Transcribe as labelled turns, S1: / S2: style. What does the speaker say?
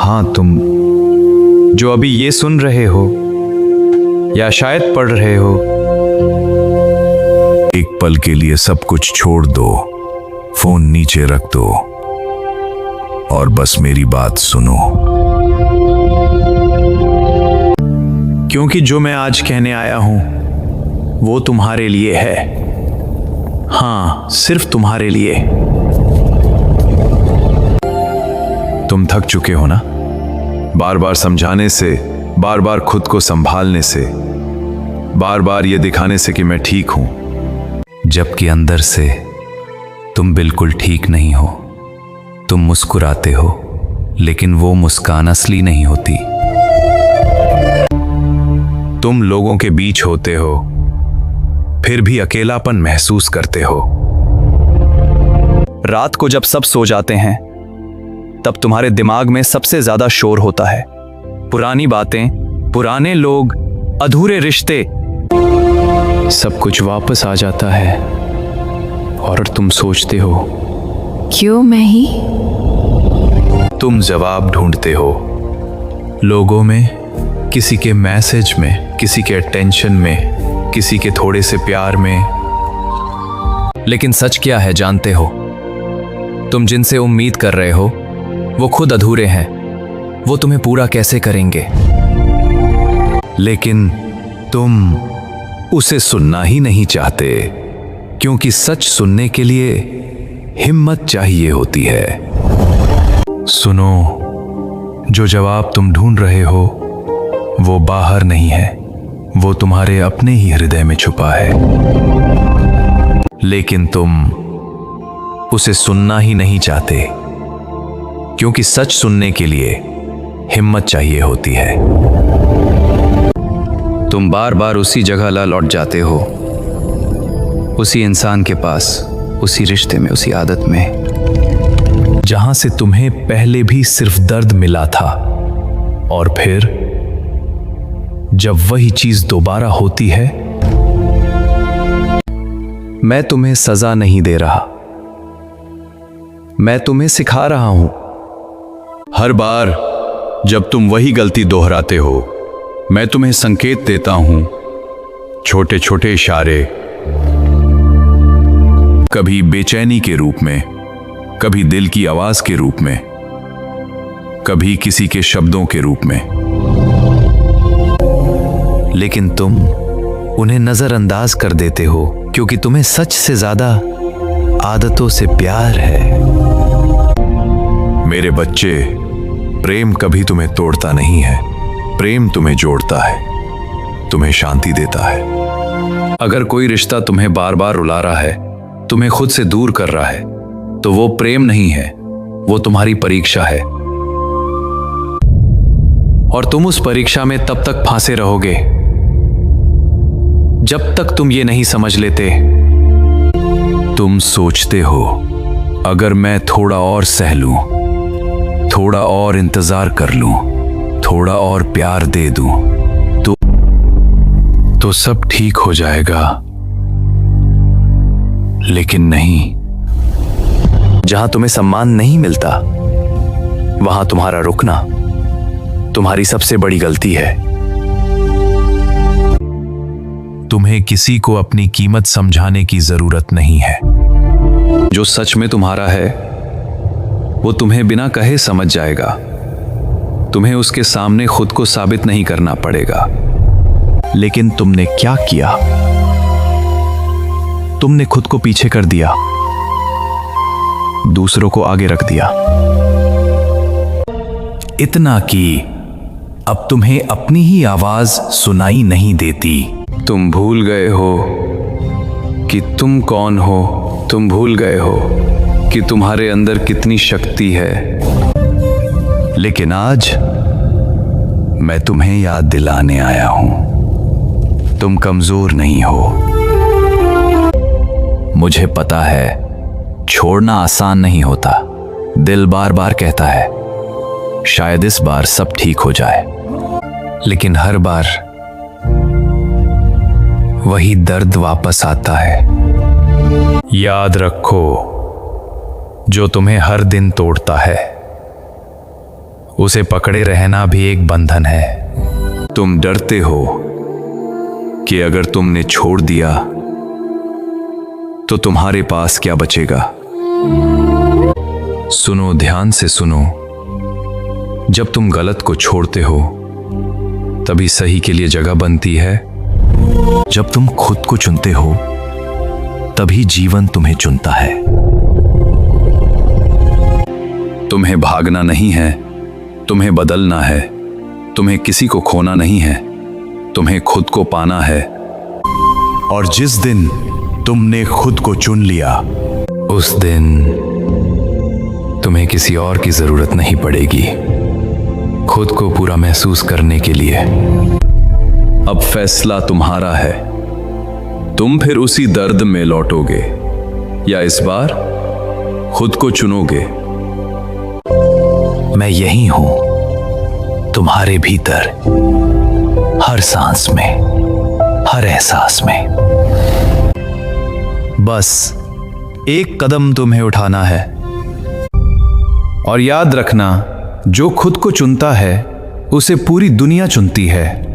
S1: हाँ, तुम जो अभी ये सुन रहे हो या शायद पढ़ रहे हो,
S2: एक पल के लिए सब कुछ छोड़ दो, फोन नीचे रख दो और बस मेरी बात सुनो।
S1: क्योंकि जो मैं आज कहने आया हूं वो तुम्हारे लिए है। हाँ, सिर्फ तुम्हारे लिए। तुम थक चुके हो ना, बार बार समझाने से, बार बार खुद को संभालने से, बार बार ये दिखाने से कि मैं ठीक हूं, जबकि अंदर से तुम बिल्कुल ठीक नहीं हो। तुम मुस्कुराते हो, लेकिन वो मुस्कान असली नहीं होती। तुम लोगों के बीच होते हो, फिर भी अकेलापन महसूस करते हो। रात को जब सब सो जाते हैं, तब तुम्हारे दिमाग में सबसे ज्यादा शोर होता है। पुरानी बातें, पुराने लोग, अधूरे रिश्ते, सब कुछ वापस आ जाता है और तुम सोचते हो,
S3: क्यों मैं ही?
S1: तुम जवाब ढूंढते हो लोगों में, किसी के मैसेज में, किसी के अटेंशन में, किसी के थोड़े से प्यार में। लेकिन सच क्या है जानते हो? तुम जिनसे उम्मीद कर रहे हो वो खुद अधूरे हैं। वो तुम्हें पूरा कैसे करेंगे? लेकिन तुम उसे सुनना ही नहीं चाहते, क्योंकि सच सुनने के लिए हिम्मत चाहिए होती है। सुनो, जो जवाब तुम ढूंढ रहे हो वो बाहर नहीं है, वो तुम्हारे अपने ही हृदय में छुपा है। लेकिन तुम उसे सुनना ही नहीं चाहते, क्योंकि सच सुनने के लिए हिम्मत चाहिए होती है। तुम बार बार उसी जगह ला लौट जाते हो, उसी इंसान के पास, उसी रिश्ते में, उसी आदत में, जहां से तुम्हें पहले भी सिर्फ दर्द मिला था। और फिर जब वही चीज दोबारा होती है, मैं तुम्हें सजा नहीं दे रहा, मैं तुम्हें सिखा रहा हूं। हर बार जब तुम वही गलती दोहराते हो, मैं तुम्हें संकेत देता हूं, छोटे छोटे इशारे, कभी बेचैनी के रूप में, कभी दिल की आवाज के रूप में, कभी किसी के शब्दों के रूप में। लेकिन तुम उन्हें नजरअंदाज कर देते हो, क्योंकि तुम्हें सच से ज्यादा आदतों से प्यार है। मेरे बच्चे, प्रेम कभी तुम्हें तोड़ता नहीं है, प्रेम तुम्हें जोड़ता है, तुम्हें शांति देता है। अगर कोई रिश्ता तुम्हें बार बार रुला रहा है, तुम्हें खुद से दूर कर रहा है, तो वो प्रेम नहीं है, वो तुम्हारी परीक्षा है। और तुम उस परीक्षा में तब तक फांसे रहोगे जब तक तुम ये नहीं समझ लेते। तुम सोचते हो, अगर मैं थोड़ा और सह लूं, थोड़ा और इंतजार कर लूं, थोड़ा और प्यार दे दूं, तो सब ठीक हो जाएगा। लेकिन नहीं, जहां तुम्हें सम्मान नहीं मिलता, वहां तुम्हारा रुकना तुम्हारी सबसे बड़ी गलती है। तुम्हें किसी को अपनी कीमत समझाने की जरूरत नहीं है। जो सच में तुम्हारा है वो तुम्हें बिना कहे समझ जाएगा। तुम्हें उसके सामने खुद को साबित नहीं करना पड़ेगा। लेकिन तुमने क्या किया? तुमने खुद को पीछे कर दिया, दूसरों को आगे रख दिया, इतना कि अब तुम्हें अपनी ही आवाज सुनाई नहीं देती। तुम भूल गए हो कि तुम कौन हो, तुम भूल गए हो कि तुम्हारे अंदर कितनी शक्ति है। लेकिन आज मैं तुम्हें याद दिलाने आया हूं, तुम कमजोर नहीं हो। मुझे पता है छोड़ना आसान नहीं होता। दिल बार बार कहता है शायद इस बार सब ठीक हो जाए, लेकिन हर बार वही दर्द वापस आता है। याद रखो, जो तुम्हें हर दिन तोड़ता है उसे पकड़े रहना भी एक बंधन है। तुम डरते हो कि अगर तुमने छोड़ दिया तो तुम्हारे पास क्या बचेगा। सुनो, ध्यान से सुनो। जब तुम गलत को छोड़ते हो तभी सही के लिए जगह बनती है।
S2: जब तुम खुद को चुनते हो तभी जीवन तुम्हें चुनता है।
S1: तुम्हें भागना नहीं है, तुम्हें बदलना है। तुम्हें किसी को खोना नहीं है, तुम्हें खुद को पाना है।
S2: और जिस दिन तुमने खुद को चुन लिया,
S1: उस दिन तुम्हें किसी और की जरूरत नहीं पड़ेगी खुद को पूरा महसूस करने के लिए। अब फैसला तुम्हारा है। तुम फिर उसी दर्द में लौटोगे या इस बार खुद को चुनोगे।
S2: मैं यही हूं, तुम्हारे भीतर, हर सांस में, हर एहसास में।
S1: बस एक कदम तुम्हें उठाना है। और याद रखना, जो खुद को चुनता है उसे पूरी दुनिया चुनती है।